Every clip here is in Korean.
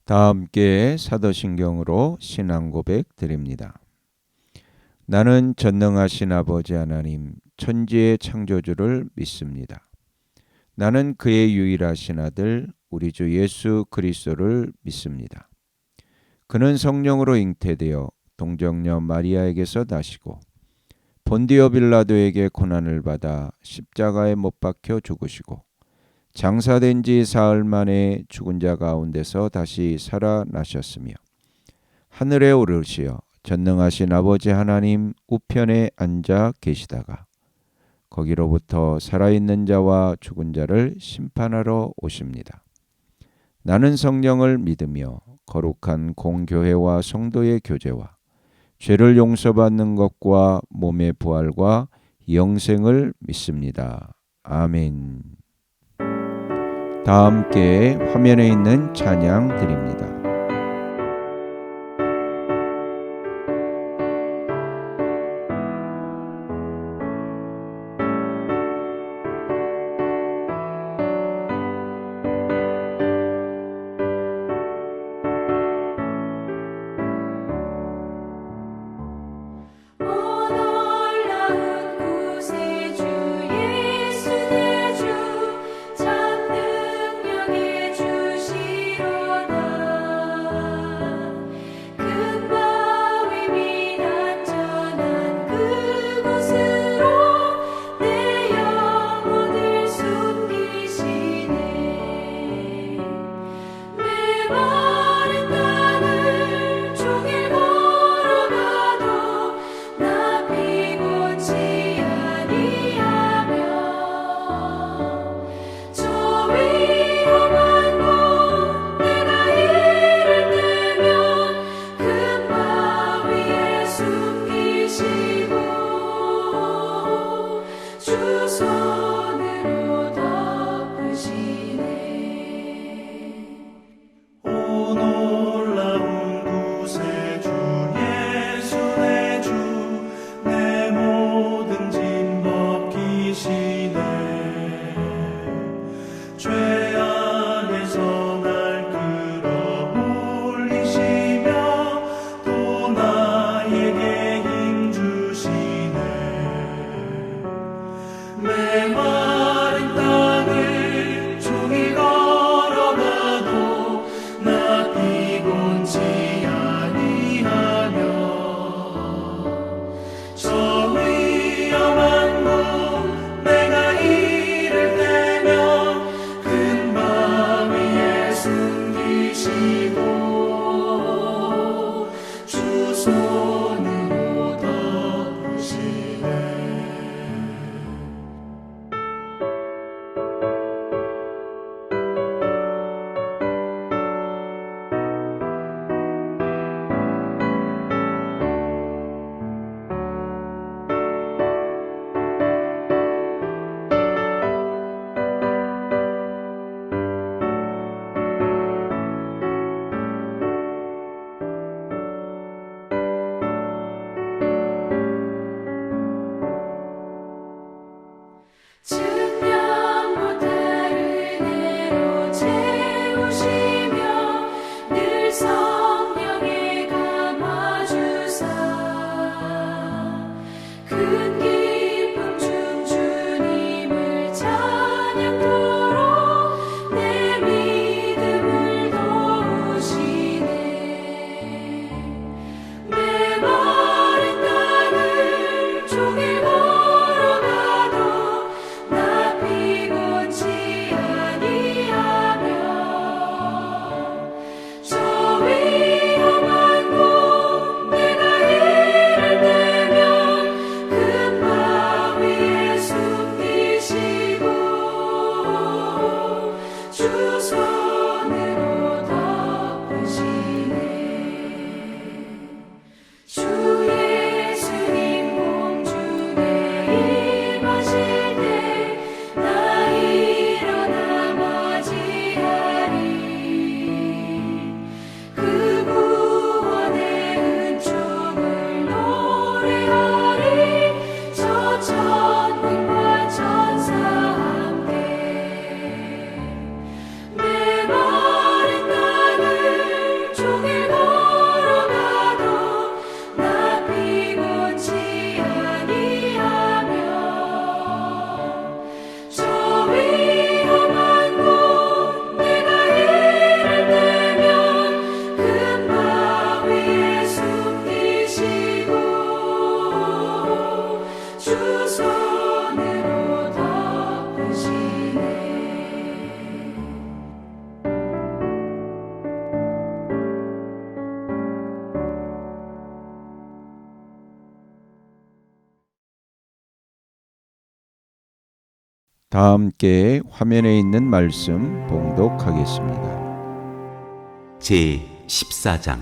다 함께 사도신경으로 신앙 고백 드립니다. 나는 전능하신 아버지 하나님 천지의 창조주를 믿습니다. 나는 그의 유일하신 아들 우리 주 예수 그리스도를 믿습니다. 그는 성령으로 잉태되어 동정녀 마리아에게서 나시고 본디오 빌라도에게 고난을 받아 십자가에 못 박혀 죽으시고 장사된 지 사흘 만에 죽은 자 가운데서 다시 살아나셨으며 하늘에 오르시어 전능하신 아버지 하나님 우편에 앉아 계시다가 거기로부터 살아있는 자와 죽은 자를 심판하러 오십니다. 나는 성령을 믿으며 거룩한 공교회와 성도의 교제와 죄를 용서받는 것과 몸의 부활과 영생을 믿습니다. 아멘. 다 함께 화면에 있는 찬양 드립니다. 다 함께 화면에 있는 말씀 봉독하겠습니다. 제 14장.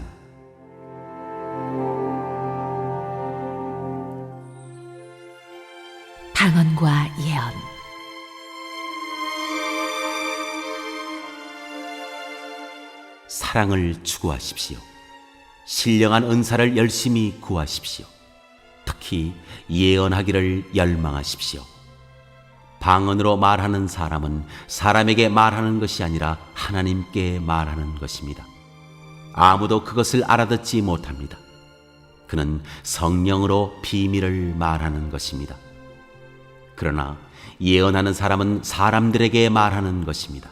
방언과 예언. 사랑을 추구하십시오. 신령한 은사를 열심히 구하십시오. 특히 예언하기를 열망하십시오. 방언으로 말하는 사람은 사람에게 말하는 것이 아니라 하나님께 말하는 것입니다. 아무도 그것을 알아듣지 못합니다. 그는 성령으로 비밀을 말하는 것입니다. 그러나 예언하는 사람은 사람들에게 말하는 것입니다.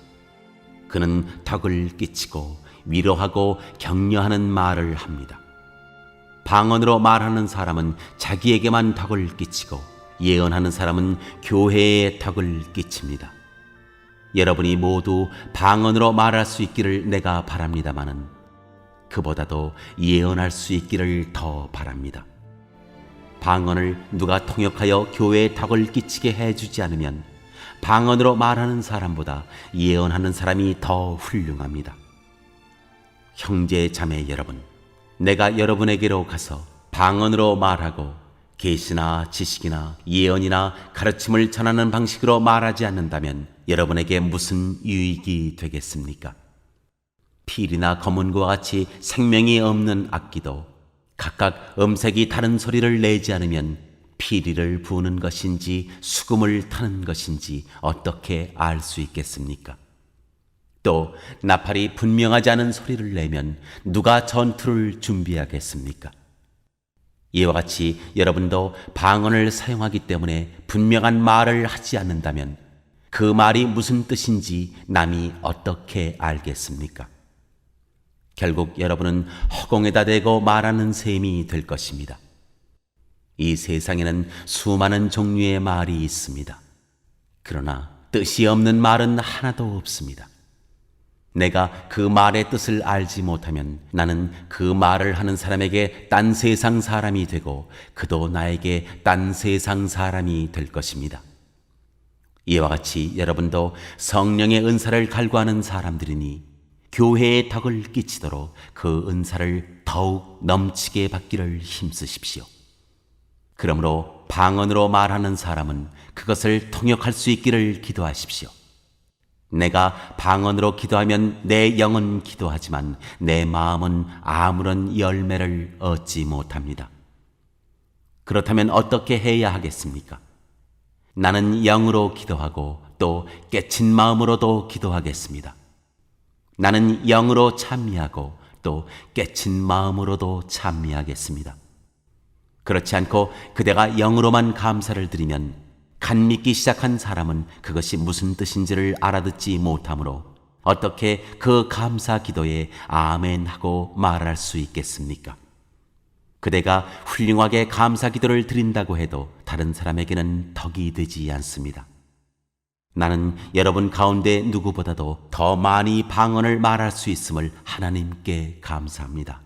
그는 덕을 끼치고 위로하고 격려하는 말을 합니다. 방언으로 말하는 사람은 자기에게만 덕을 끼치고 예언하는 사람은 교회에 덕을 끼칩니다. 여러분이 모두 방언으로 말할 수 있기를 내가 바랍니다마는 그보다도 예언할 수 있기를 더 바랍니다. 방언을 누가 통역하여 교회에 덕을 끼치게 해주지 않으면 방언으로 말하는 사람보다 예언하는 사람이 더 훌륭합니다. 형제 자매 여러분, 내가 여러분에게로 가서 방언으로 말하고 계시나 지식이나 예언이나 가르침을 전하는 방식으로 말하지 않는다면 여러분에게 무슨 유익이 되겠습니까? 필이나 검은과 같이 생명이 없는 악기도 각각 음색이 다른 소리를 내지 않으면 피리를 부는 것인지 수금을 타는 것인지 어떻게 알 수 있겠습니까? 또 나팔이 분명하지 않은 소리를 내면 누가 전투를 준비하겠습니까? 이와 같이 여러분도 방언을 사용하기 때문에 분명한 말을 하지 않는다면 그 말이 무슨 뜻인지 남이 어떻게 알겠습니까? 결국 여러분은 허공에다 대고 말하는 셈이 될 것입니다. 이 세상에는 수많은 종류의 말이 있습니다. 그러나 뜻이 없는 말은 하나도 없습니다. 내가 그 말의 뜻을 알지 못하면 나는 그 말을 하는 사람에게 딴 세상 사람이 되고 그도 나에게 딴 세상 사람이 될 것입니다. 이와 같이 여러분도 성령의 은사를 갈구하는 사람들이니 교회에 덕을 끼치도록 그 은사를 더욱 넘치게 받기를 힘쓰십시오. 그러므로 방언으로 말하는 사람은 그것을 통역할 수 있기를 기도하십시오. 내가 방언으로 기도하면 내 영은 기도하지만 내 마음은 아무런 열매를 얻지 못합니다. 그렇다면 어떻게 해야 하겠습니까? 나는 영으로 기도하고 또 깨친 마음으로도 기도하겠습니다. 나는 영으로 찬미하고 또 깨친 마음으로도 찬미하겠습니다. 그렇지 않고 그대가 영으로만 감사를 드리면 간 믿기 시작한 사람은 그것이 무슨 뜻인지를 알아듣지 못하므로 어떻게 그 감사 기도에 아멘 하고 말할 수 있겠습니까? 그대가 훌륭하게 감사 기도를 드린다고 해도 다른 사람에게는 덕이 되지 않습니다. 나는 여러분 가운데 누구보다도 더 많이 방언을 말할 수 있음을 하나님께 감사합니다.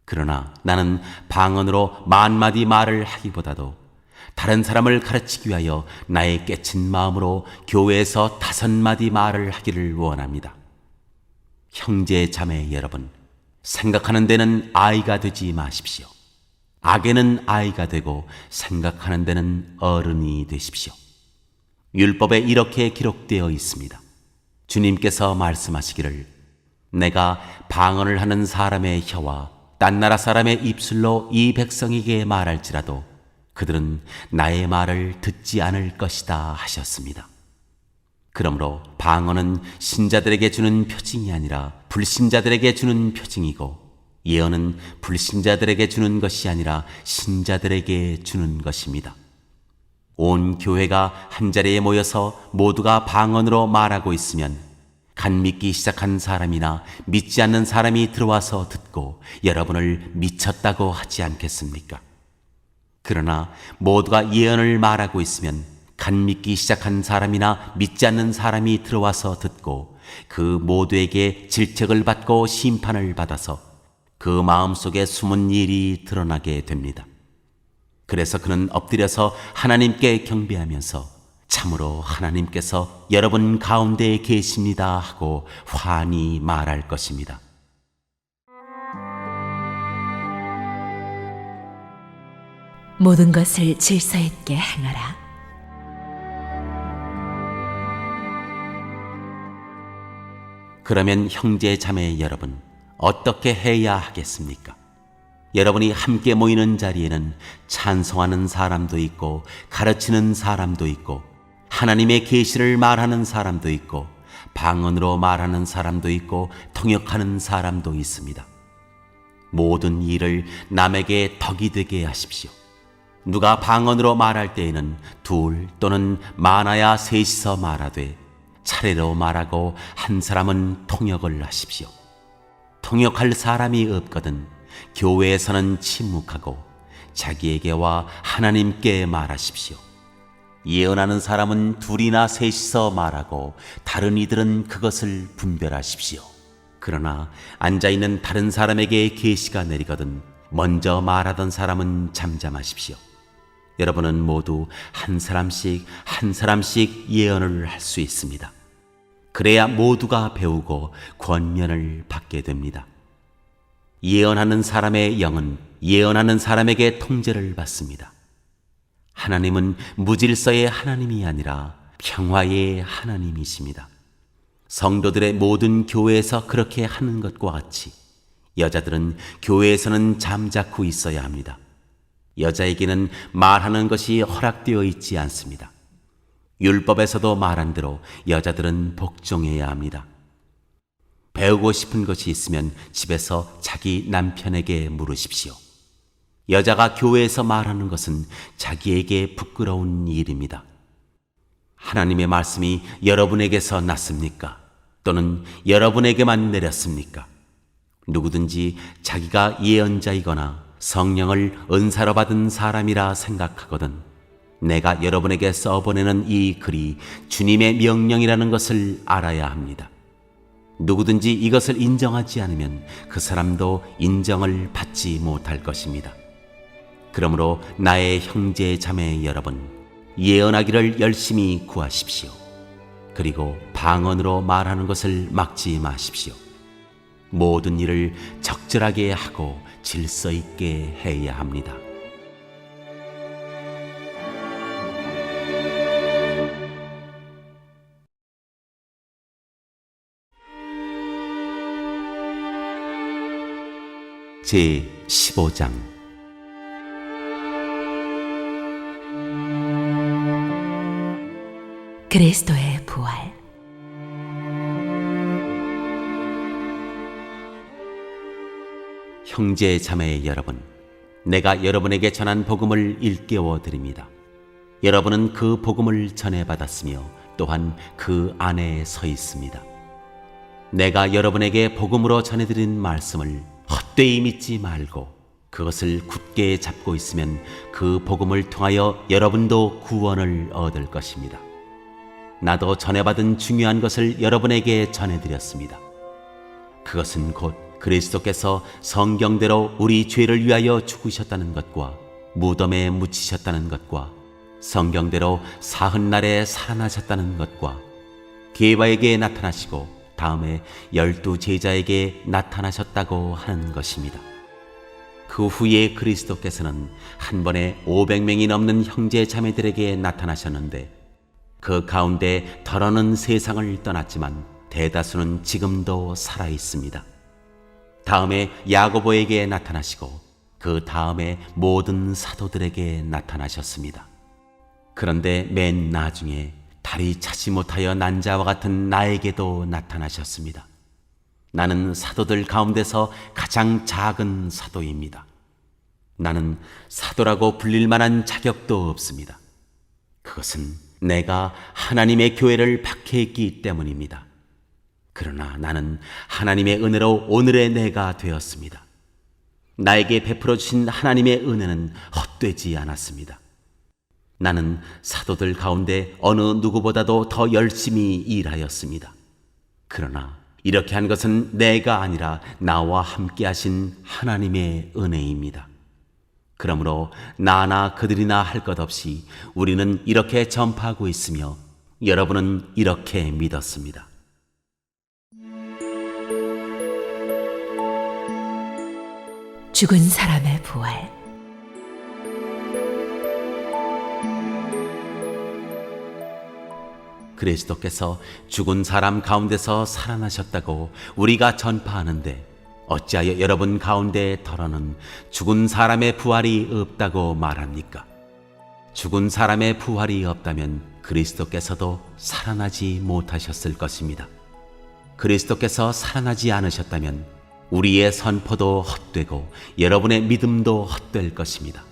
그러나 나는 방언으로 만마디 말을 하기보다도 다른 사람을 가르치기 위하여 나의 깨친 마음으로 교회에서 5마디 말을 하기를 원합니다. 형제 자매 여러분, 생각하는 데는 아이가 되지 마십시오. 악에는 아이가 되고 생각하는 데는 어른이 되십시오. 율법에 이렇게 기록되어 있습니다. 주님께서 말씀하시기를 내가 방언을 하는 사람의 혀와 딴 나라 사람의 입술로 이 백성에게 말할지라도 그들은 나의 말을 듣지 않을 것이다 하셨습니다. 그러므로 방언은 신자들에게 주는 표징이 아니라 불신자들에게 주는 표징이고 예언은 불신자들에게 주는 것이 아니라 신자들에게 주는 것입니다. 온 교회가 한자리에 모여서 모두가 방언으로 말하고 있으면 간 믿기 시작한 사람이나 믿지 않는 사람이 들어와서 듣고 여러분을 미쳤다고 하지 않겠습니까? 그러나 모두가 예언을 말하고 있으면 간 믿기 시작한 사람이나 믿지 않는 사람이 들어와서 듣고 그 모두에게 질책을 받고 심판을 받아서 그 마음속에 숨은 일이 드러나게 됩니다. 그래서 그는 엎드려서 하나님께 경배하면서 참으로 하나님께서 여러분 가운데에 계십니다 하고 환히 말할 것입니다. 모든 것을 질서 있게 행하라. 그러면 형제 자매 여러분, 어떻게 해야 하겠습니까? 여러분이 함께 모이는 자리에는 찬송하는 사람도 있고 가르치는 사람도 있고 하나님의 계시를 말하는 사람도 있고 방언으로 말하는 사람도 있고 통역하는 사람도 있습니다. 모든 일을 남에게 덕이 되게 하십시오. 누가 방언으로 말할 때에는 둘 또는 많아야 셋이서 말하되 차례로 말하고 한 사람은 통역을 하십시오. 통역할 사람이 없거든 교회에서는 침묵하고 자기에게와 하나님께 말하십시오. 예언하는 사람은 둘이나 셋이서 말하고 다른 이들은 그것을 분별하십시오. 그러나 앉아있는 다른 사람에게 계시가 내리거든 먼저 말하던 사람은 잠잠하십시오. 여러분은 모두 한 사람씩 예언을 할 수 있습니다. 그래야 모두가 배우고 권면을 받게 됩니다. 예언하는 사람의 영은 예언하는 사람에게 통제를 받습니다. 하나님은 무질서의 하나님이 아니라 평화의 하나님이십니다. 성도들의 모든 교회에서 그렇게 하는 것과 같이 여자들은 교회에서는 잠자코 있어야 합니다. 여자에게는 말하는 것이 허락되어 있지 않습니다. 율법에서도 말한 대로 여자들은 복종해야 합니다. 배우고 싶은 것이 있으면 집에서 자기 남편에게 물으십시오. 여자가 교회에서 말하는 것은 자기에게 부끄러운 일입니다. 하나님의 말씀이 여러분에게서 났습니까? 또는 여러분에게만 내렸습니까? 누구든지 자기가 예언자이거나 성령을 은사로 받은 사람이라 생각하거든 내가 여러분에게 써보내는 이 글이 주님의 명령이라는 것을 알아야 합니다. 누구든지 이것을 인정하지 않으면 그 사람도 인정을 받지 못할 것입니다. 그러므로 나의 형제 자매 여러분, 예언하기를 열심히 구하십시오. 그리고 방언으로 말하는 것을 막지 마십시오. 모든 일을 적절하게 하고 질서 있게 해야 합니다. 제 15장 그리스도의 부활. 형제 자매 여러분, 내가 여러분에게 전한 복음을 일깨워 드립니다. 여러분은 그 복음을 전해받았으며 또한 그 안에 서 있습니다. 내가 여러분에게 복음으로 전해드린 말씀을 헛되이 믿지 말고 그것을 굳게 잡고 있으면 그 복음을 통하여 여러분도 구원을 얻을 것입니다. 나도 전해받은 중요한 것을 여러분에게 전해드렸습니다. 그것은 곧 그리스도께서 성경대로 우리 죄를 위하여 죽으셨다는 것과 무덤에 묻히셨다는 것과 성경대로 사흔날에 살아나셨다는 것과 게바에게 나타나시고 다음에 12 제자에게 나타나셨다고 하는 것입니다. 그 후에 그리스도께서는 한 번에 500명이 넘는 형제 자매들에게 나타나셨는데 그 가운데 덜어는 세상을 떠났지만 대다수는 지금도 살아 있습니다. 다음에 야고보에게 나타나시고 그 다음에 모든 사도들에게 나타나셨습니다. 그런데 맨 나중에 다리 차지 못하여 난 자와 같은 나에게도 나타나셨습니다. 나는 사도들 가운데서 가장 작은 사도입니다. 나는 사도라고 불릴 만한 자격도 없습니다. 그것은 내가 하나님의 교회를 박해했기 때문입니다. 그러나 나는 하나님의 은혜로 오늘의 내가 되었습니다. 나에게 베풀어 주신 하나님의 은혜는 헛되지 않았습니다. 나는 사도들 가운데 어느 누구보다도 더 열심히 일하였습니다. 그러나 이렇게 한 것은 내가 아니라 나와 함께 하신 하나님의 은혜입니다. 그러므로 나나 그들이나 할 것 없이 우리는 이렇게 전파하고 있으며 여러분은 이렇게 믿었습니다. 죽은 사람의 부활. 그리스도께서 죽은 사람 가운데서 살아나셨다고 우리가 전파하는데 어찌하여 여러분 가운데 더러는 죽은 사람의 부활이 없다고 말합니까? 죽은 사람의 부활이 없다면 그리스도께서도 살아나지 못하셨을 것입니다. 그리스도께서 살아나지 않으셨다면 우리의 선포도 헛되고 여러분의 믿음도 헛될 것입니다.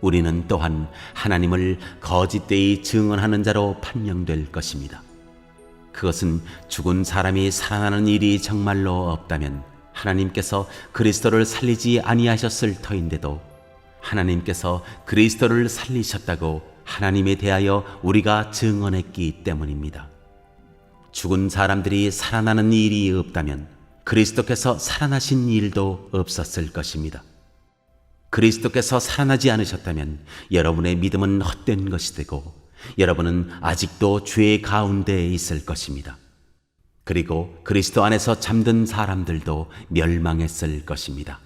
우리는 또한 하나님을 거짓되이 증언하는 자로 판명될 것입니다. 그것은 죽은 사람이 살아나는 일이 정말로 없다면 하나님께서 그리스도를 살리지 아니하셨을 터인데도 하나님께서 그리스도를 살리셨다고 하나님에 대하여 우리가 증언했기 때문입니다. 죽은 사람들이 살아나는 일이 없다면 그리스도께서 살아나신 일도 없었을 것입니다. 그리스도께서 살아나지 않으셨다면 여러분의 믿음은 헛된 것이 되고 여러분은 아직도 죄 가운데 있을 것입니다. 그리고 그리스도 안에서 잠든 사람들도 멸망했을 것입니다.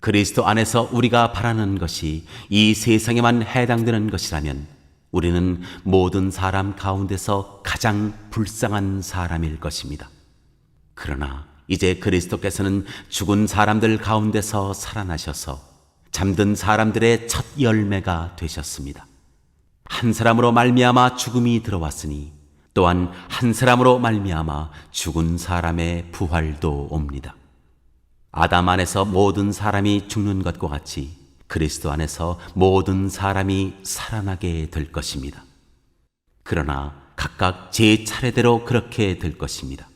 그리스도 안에서 우리가 바라는 것이 이 세상에만 해당되는 것이라면 우리는 모든 사람 가운데서 가장 불쌍한 사람일 것입니다. 그러나 이제 그리스도께서는 죽은 사람들 가운데서 살아나셔서 잠든 사람들의 첫 열매가 되셨습니다. 한 사람으로 말미암아 죽음이 들어왔으니 또한 한 사람으로 말미암아 죽은 사람의 부활도 옵니다. 아담 안에서 모든 사람이 죽는 것과 같이 그리스도 안에서 모든 사람이 살아나게 될 것입니다. 그러나 각각 제 차례대로 그렇게 될 것입니다.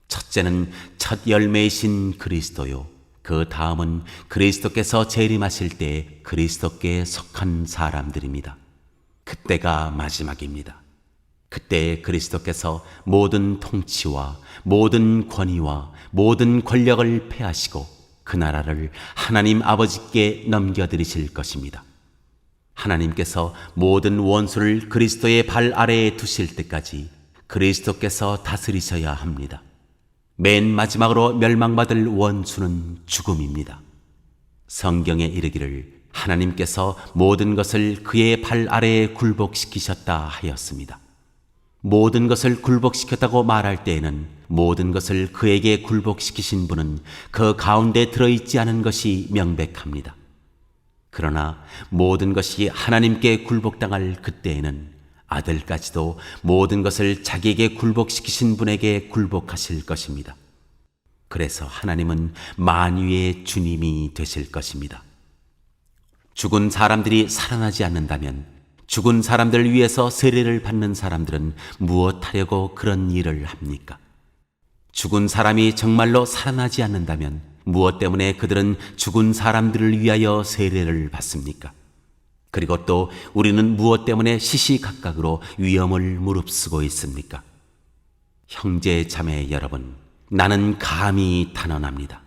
첫째는 첫 열매이신 그리스도요. 그 다음은 그리스도께서 재림하실 때 그리스도께 속한 사람들입니다. 그때가 마지막입니다. 그때 그리스도께서 모든 통치와 모든 권위와 모든 권력을 패하시고 그 나라를 하나님 아버지께 넘겨드리실 것입니다. 하나님께서 모든 원수를 그리스도의 발 아래에 두실 때까지 그리스도께서 다스리셔야 합니다. 맨 마지막으로 멸망받을 원수는 죽음입니다. 성경에 이르기를 하나님께서 모든 것을 그의 발 아래에 굴복시키셨다 하였습니다. 모든 것을 굴복시켰다고 말할 때에는 모든 것을 그에게 굴복시키신 분은 그 가운데 들어있지 않은 것이 명백합니다. 그러나 모든 것이 하나님께 굴복당할 그때에는 아들까지도 모든 것을 자기에게 굴복시키신 분에게 굴복하실 것입니다. 그래서 하나님은 만유의 주님이 되실 것입니다. 죽은 사람들이 살아나지 않는다면 죽은 사람들을 위해서 세례를 받는 사람들은 무엇하려고 그런 일을 합니까? 죽은 사람이 정말로 살아나지 않는다면 무엇 때문에 그들은 죽은 사람들을 위하여 세례를 받습니까? 그리고 또 우리는 무엇 때문에 시시각각으로 위험을 무릅쓰고 있습니까? 형제 자매 여러분, 나는 감히 단언합니다.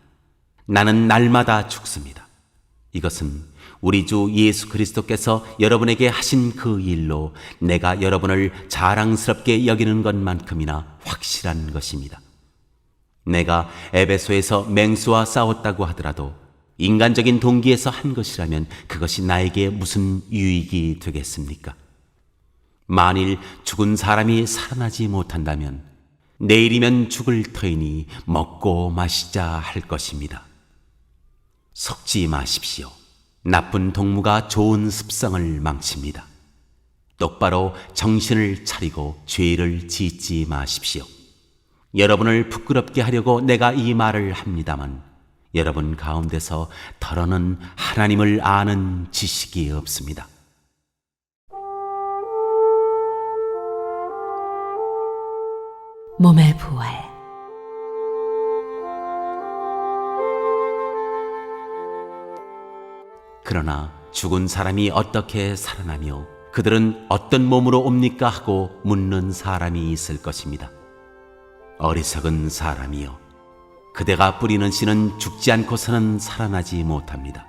나는 날마다 죽습니다. 이것은 우리 주 예수 그리스도께서 여러분에게 하신 그 일로 내가 여러분을 자랑스럽게 여기는 것만큼이나 확실한 것입니다. 내가 에베소에서 맹수와 싸웠다고 하더라도 인간적인 동기에서 한 것이라면 그것이 나에게 무슨 유익이 되겠습니까? 만일 죽은 사람이 살아나지 못한다면 내일이면 죽을 터이니 먹고 마시자 할 것입니다. 속지 마십시오. 나쁜 동무가 좋은 습성을 망칩니다. 똑바로 정신을 차리고 죄를 짓지 마십시오. 여러분을 부끄럽게 하려고 내가 이 말을 합니다만 여러분 가운데서 더러는 하나님을 아는 지식이 없습니다. 몸의 부활. 그러나 죽은 사람이 어떻게 살아나며 그들은 어떤 몸으로 옵니까 하고 묻는 사람이 있을 것입니다. 어리석은 사람이여, 그대가 뿌리는 씨는 죽지 않고서는 살아나지 못합니다.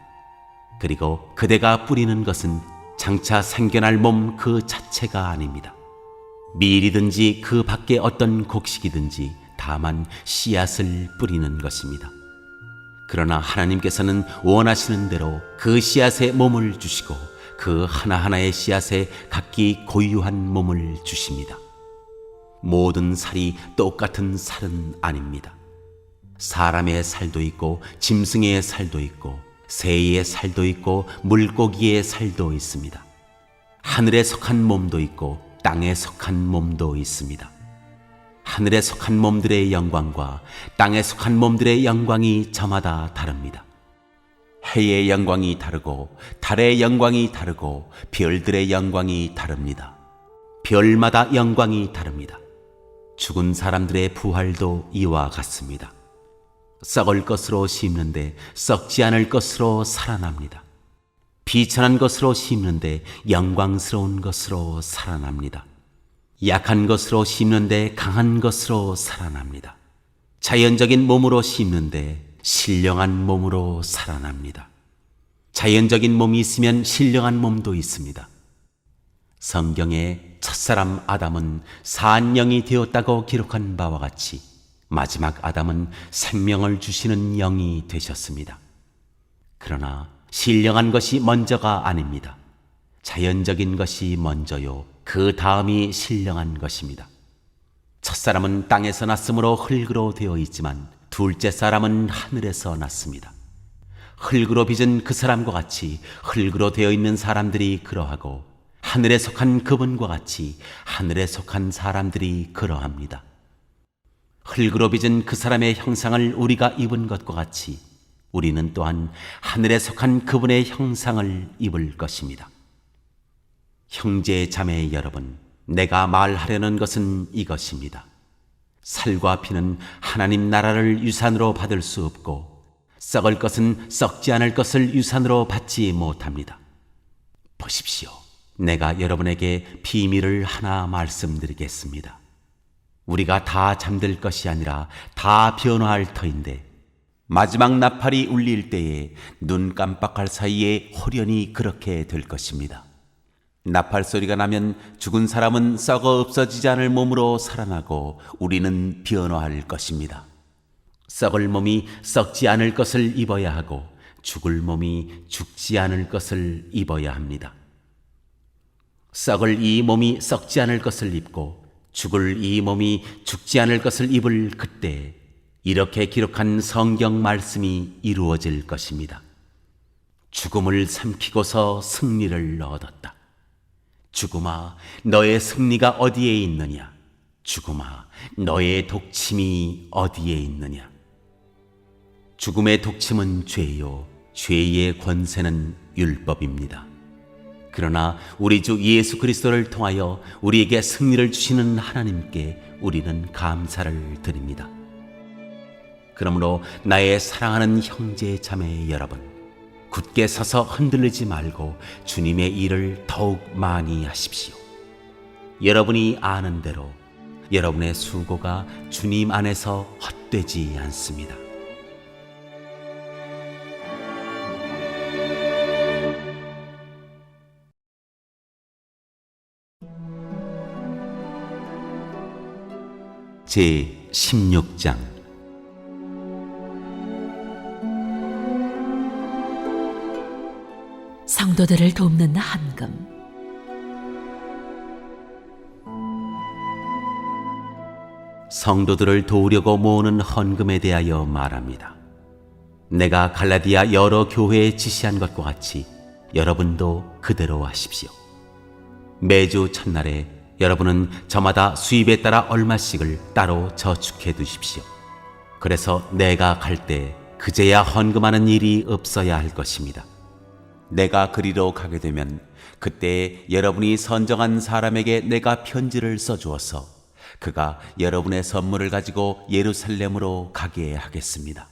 그리고 그대가 뿌리는 것은 장차 생겨날 몸 그 자체가 아닙니다. 밀이든지 그 밖에 어떤 곡식이든지 다만 씨앗을 뿌리는 것입니다. 그러나 하나님께서는 원하시는 대로 그 씨앗에 몸을 주시고 그 하나하나의 씨앗에 각기 고유한 몸을 주십니다. 모든 살이 똑같은 살은 아닙니다. 사람의 살도 있고 짐승의 살도 있고 새의 살도 있고 물고기의 살도 있습니다. 하늘에 속한 몸도 있고 땅에 속한 몸도 있습니다. 하늘에 속한 몸들의 영광과 땅에 속한 몸들의 영광이 저마다 다릅니다. 해의 영광이 다르고 달의 영광이 다르고 별들의 영광이 다릅니다. 별마다 영광이 다릅니다. 죽은 사람들의 부활도 이와 같습니다. 썩을 것으로 심는데 썩지 않을 것으로 살아납니다. 비천한 것으로 심는데 영광스러운 것으로 살아납니다. 약한 것으로 심는데 강한 것으로 살아납니다. 자연적인 몸으로 심는데 신령한 몸으로 살아납니다. 자연적인 몸이 있으면 신령한 몸도 있습니다. 성경에 첫사람 아담은 산 영이 되었다고 기록한 바와 같이 마지막 아담은 생명을 주시는 영이 되셨습니다. 그러나 신령한 것이 먼저가 아닙니다. 자연적인 것이 먼저요, 그 다음이 신령한 것입니다. 첫사람은 땅에서 났으므로 흙으로 되어 있지만 둘째 사람은 하늘에서 났습니다. 흙으로 빚은 그 사람과 같이 흙으로 되어 있는 사람들이 그러하고 하늘에 속한 그분과 같이 하늘에 속한 사람들이 그러합니다. 흙으로 빚은 그 사람의 형상을 우리가 입은 것과 같이 우리는 또한 하늘에 속한 그분의 형상을 입을 것입니다. 형제 자매 여러분, 내가 말하려는 것은 이것입니다. 살과 피는 하나님 나라를 유산으로 받을 수 없고 썩을 것은 썩지 않을 것을 유산으로 받지 못합니다. 보십시오. 내가 여러분에게 비밀을 하나 말씀드리겠습니다. 우리가 다 잠들 것이 아니라 다 변화할 터인데 마지막 나팔이 울릴 때에 눈 깜빡할 사이에 홀연히 그렇게 될 것입니다. 나팔 소리가 나면 죽은 사람은 썩어 없어지지 않을 몸으로 살아나고 우리는 변화할 것입니다. 썩을 몸이 썩지 않을 것을 입어야 하고 죽을 몸이 죽지 않을 것을 입어야 합니다. 썩을 이 몸이 썩지 않을 것을 입고 죽을 이 몸이 죽지 않을 것을 입을 그때 이렇게 기록한 성경 말씀이 이루어질 것입니다. 죽음을 삼키고서 승리를 얻었다. 죽음아, 너의 승리가 어디에 있느냐? 죽음아, 너의 독침이 어디에 있느냐? 죽음의 독침은 죄요, 죄의 권세는 율법입니다. 그러나 우리 주 예수 그리스도를 통하여 우리에게 승리를 주시는 하나님께 우리는 감사를 드립니다. 그러므로 나의 사랑하는 형제 자매 여러분, 굳게 서서 흔들리지 말고 주님의 일을 더욱 많이 하십시오. 여러분이 아는 대로 여러분의 수고가 주님 안에서 헛되지 않습니다. 제 16장 성도들을 돕는 헌금. 성도들을 도우려고 모으는 헌금에 대하여 말합니다. 내가 갈라디아 여러 교회에 지시한 것과 같이 여러분도 그대로 하십시오. 매주 첫날에 여러분은 저마다 수입에 따라 얼마씩을 따로 저축해 두십시오. 그래서 내가 갈 때 그제야 헌금하는 일이 없어야 할 것입니다. 내가 그리로 가게 되면 그때 여러분이 선정한 사람에게 내가 편지를 써주어서 그가 여러분의 선물을 가지고 예루살렘으로 가게 하겠습니다.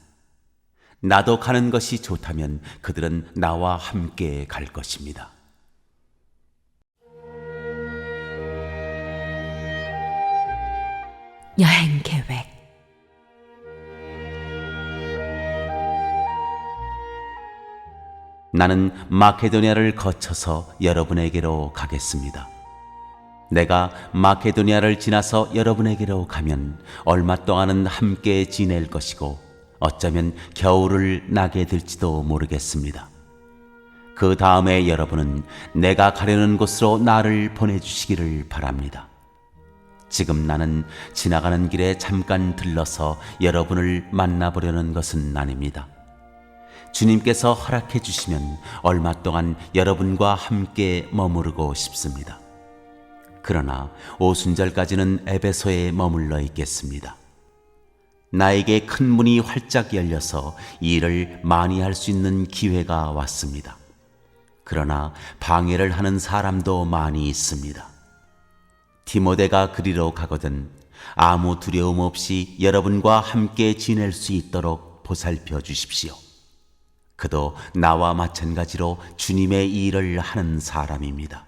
나도 가는 것이 좋다면 그들은 나와 함께 갈 것입니다. 여행 계획. 나는 마케도니아를 거쳐서 여러분에게로 가겠습니다. 내가 마케도니아를 지나서 여러분에게로 가면 얼마 동안은 함께 지낼 것이고 어쩌면 겨울을 나게 될지도 모르겠습니다. 그 다음에 여러분은 내가 가려는 곳으로 나를 보내주시기를 바랍니다. 지금 나는 지나가는 길에 잠깐 들러서 여러분을 만나보려는 것은 아닙니다. 주님께서 허락해 주시면 얼마 동안 여러분과 함께 머무르고 싶습니다. 그러나 오순절까지는 에베소에 머물러 있겠습니다. 나에게 큰 문이 활짝 열려서 일을 많이 할 수 있는 기회가 왔습니다. 그러나 방해를 하는 사람도 많이 있습니다. 디모데가 그리로 가거든 아무 두려움 없이 여러분과 함께 지낼 수 있도록 보살펴 주십시오. 그도 나와 마찬가지로 주님의 일을 하는 사람입니다.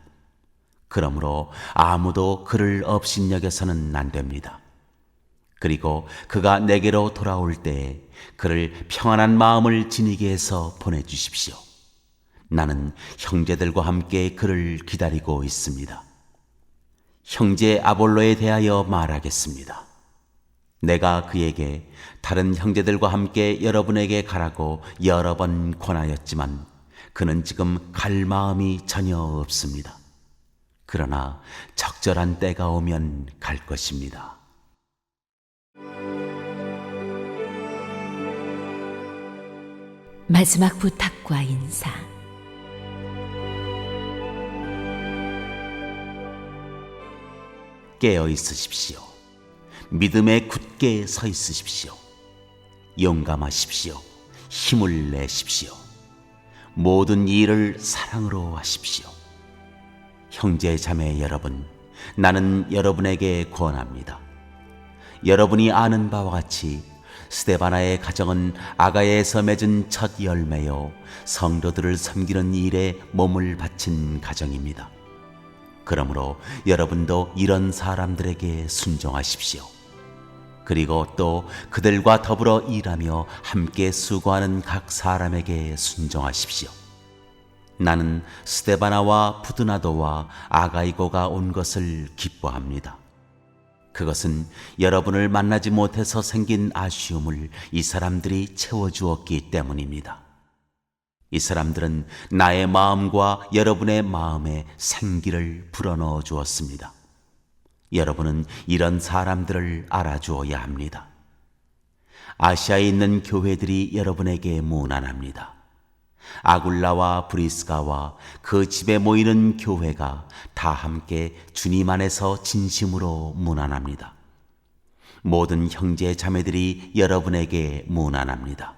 그러므로 아무도 그를 업신여겨서는 안 됩니다. 그리고 그가 내게로 돌아올 때에 그를 평안한 마음을 지니게 해서 보내주십시오. 나는 형제들과 함께 그를 기다리고 있습니다. 형제 아볼로에 대하여 말하겠습니다. 내가 그에게 다른 형제들과 함께 여러분에게 가라고 여러 번 권하였지만 그는 지금 갈 마음이 전혀 없습니다. 그러나 적절한 때가 오면 갈 것입니다. 마지막 부탁과 인사. 깨어 있으십시오. 믿음에 굳게 서 있으십시오. 용감하십시오. 힘을 내십시오. 모든 일을 사랑으로 하십시오. 형제 자매 여러분, 나는 여러분에게 권합니다. 여러분이 아는 바와 같이 스데바나의 가정은 아가야에서 맺은 첫 열매요 성도들을 섬기는 일에 몸을 바친 가정입니다. 그러므로 여러분도 이런 사람들에게 순종하십시오. 그리고 또 그들과 더불어 일하며 함께 수고하는 각 사람에게 순종하십시오. 나는 스데바나와 부드나도와 아가이고가 온 것을 기뻐합니다. 그것은 여러분을 만나지 못해서 생긴 아쉬움을 이 사람들이 채워주었기 때문입니다. 이 사람들은 나의 마음과 여러분의 마음에 생기를 불어넣어 주었습니다. 여러분은 이런 사람들을 알아주어야 합니다. 아시아에 있는 교회들이 여러분에게 문안합니다. 아굴라와 브리스가와 그 집에 모이는 교회가 다 함께 주님 안에서 진심으로 문안합니다. 모든 형제 자매들이 여러분에게 문안합니다.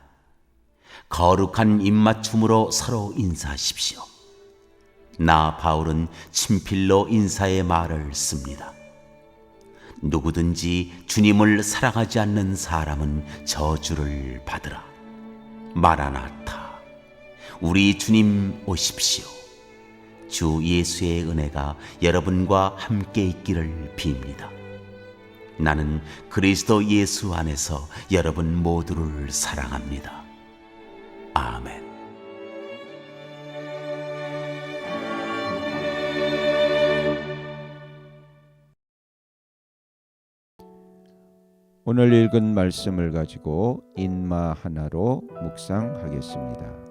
거룩한 입맞춤으로 서로 인사하십시오. 나 바울은 친필로 인사의 말을 씁니다. 누구든지 주님을 사랑하지 않는 사람은 저주를 받으라. 마라나타. 우리 주님 오십시오. 주 예수의 은혜가 여러분과 함께 있기를 빕니다. 나는 그리스도 예수 안에서 여러분 모두를 사랑합니다. 아멘. 오늘 읽은 말씀을 가지고 인마 하나로 묵상하겠습니다.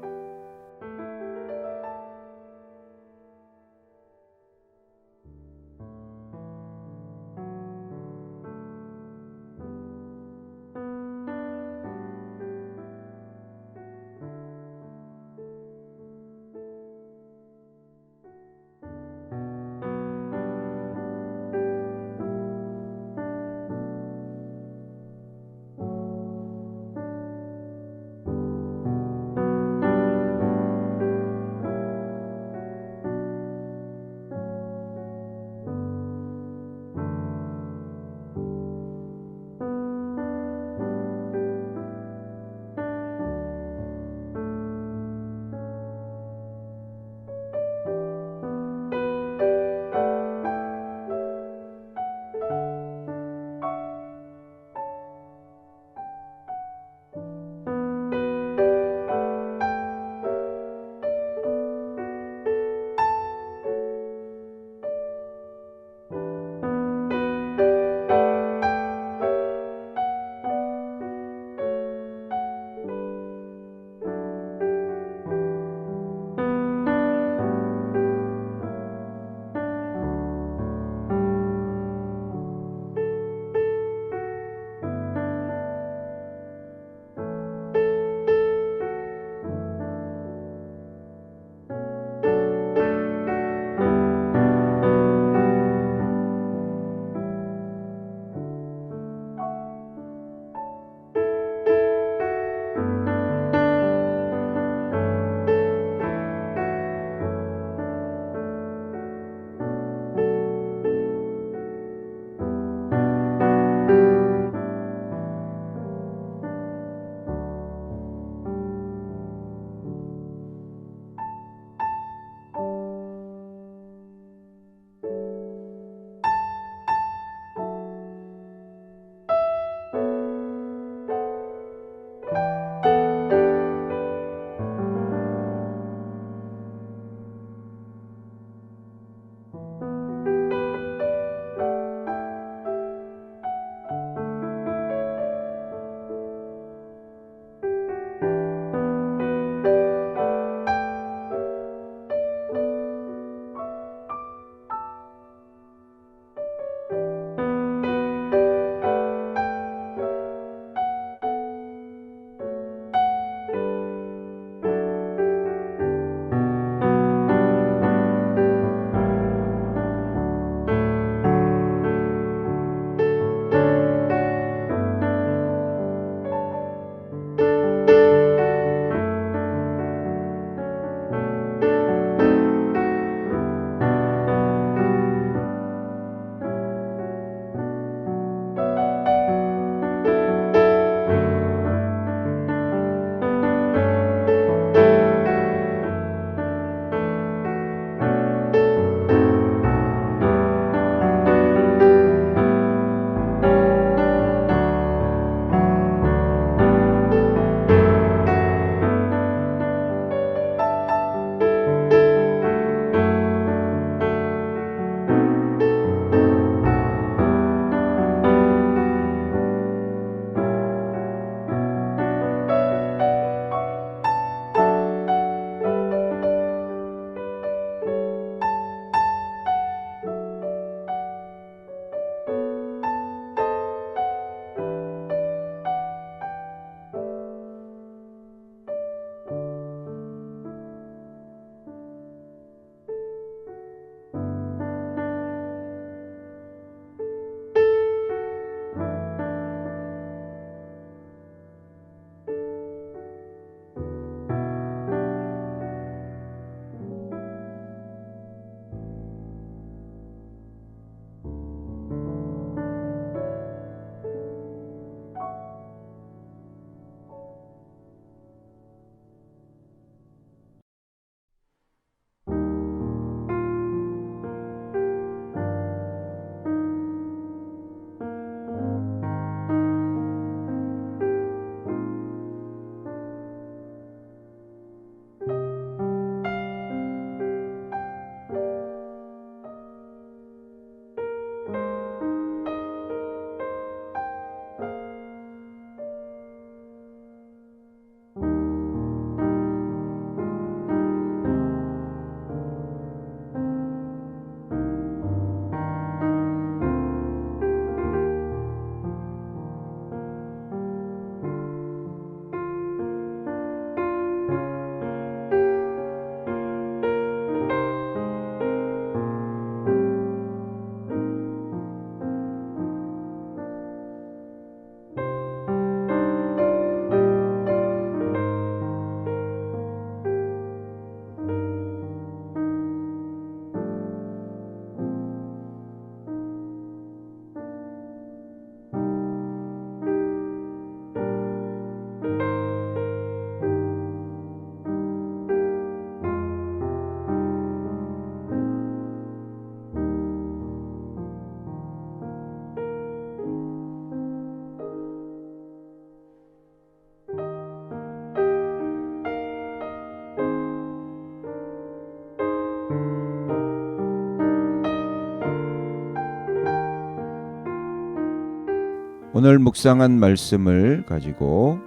오늘 묵상한 말씀을 가지고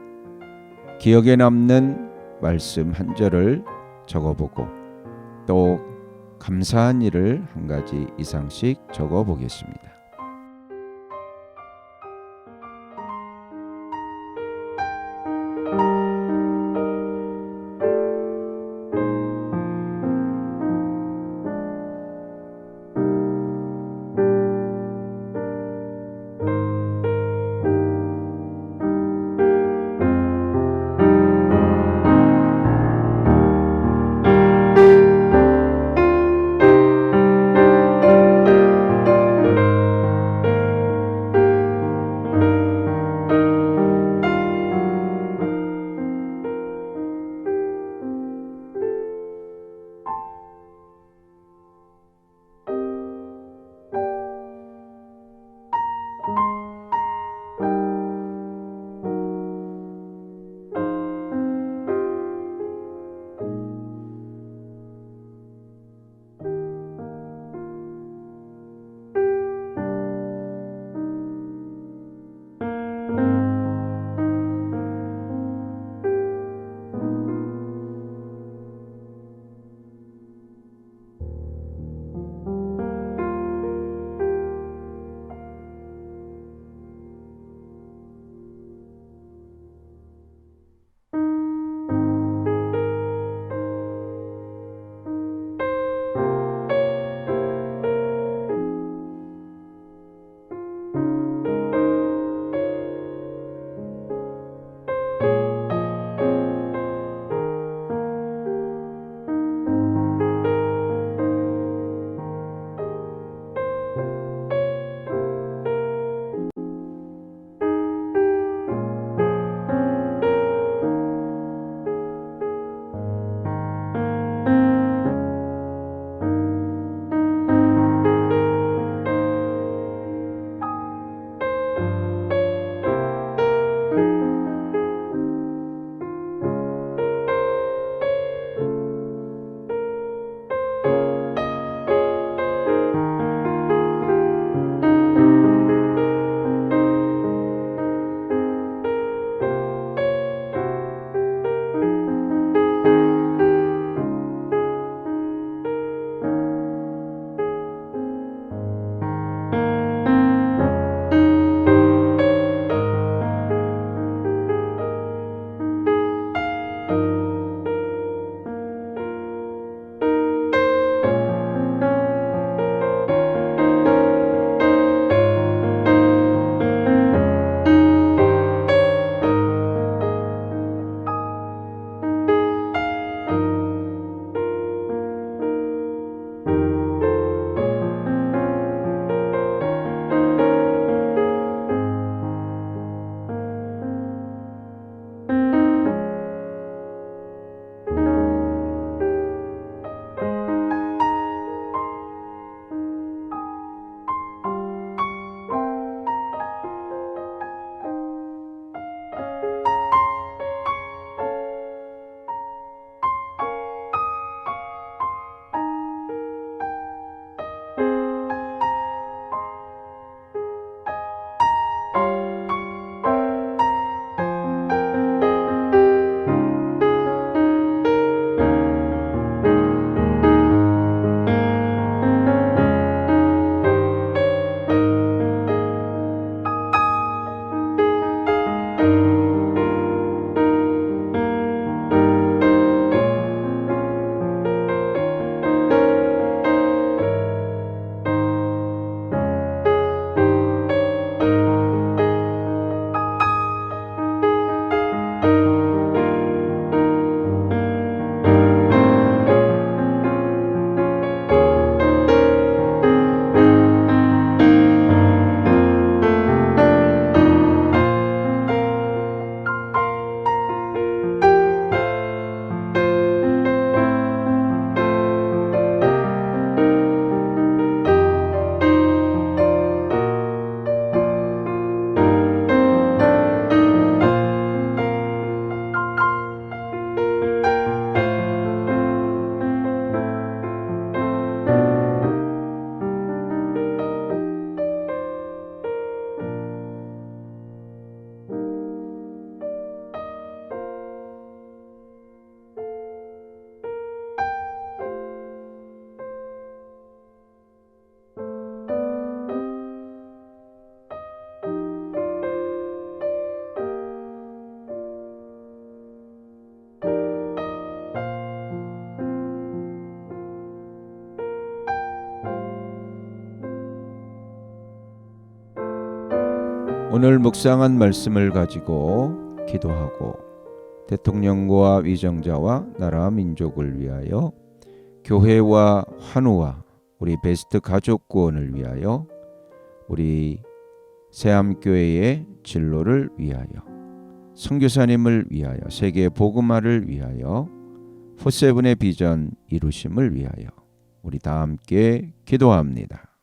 기억에 남는 말씀 한 절을 적어보고 또 감사한 일을 한 가지 이상씩 적어보겠습니다. 오늘 묵상한 말씀을 가지고 기도하고 대통령과 위정자와 나라 민족을 위하여 교회와 환우와 우리 베스트 가족 구원을 위하여 우리 새암교회의 진로를 위하여 선교사님을 위하여 세계 복음화를 위하여 포세븐의 비전 이루심을 위하여 우리 다 함께 기도합니다.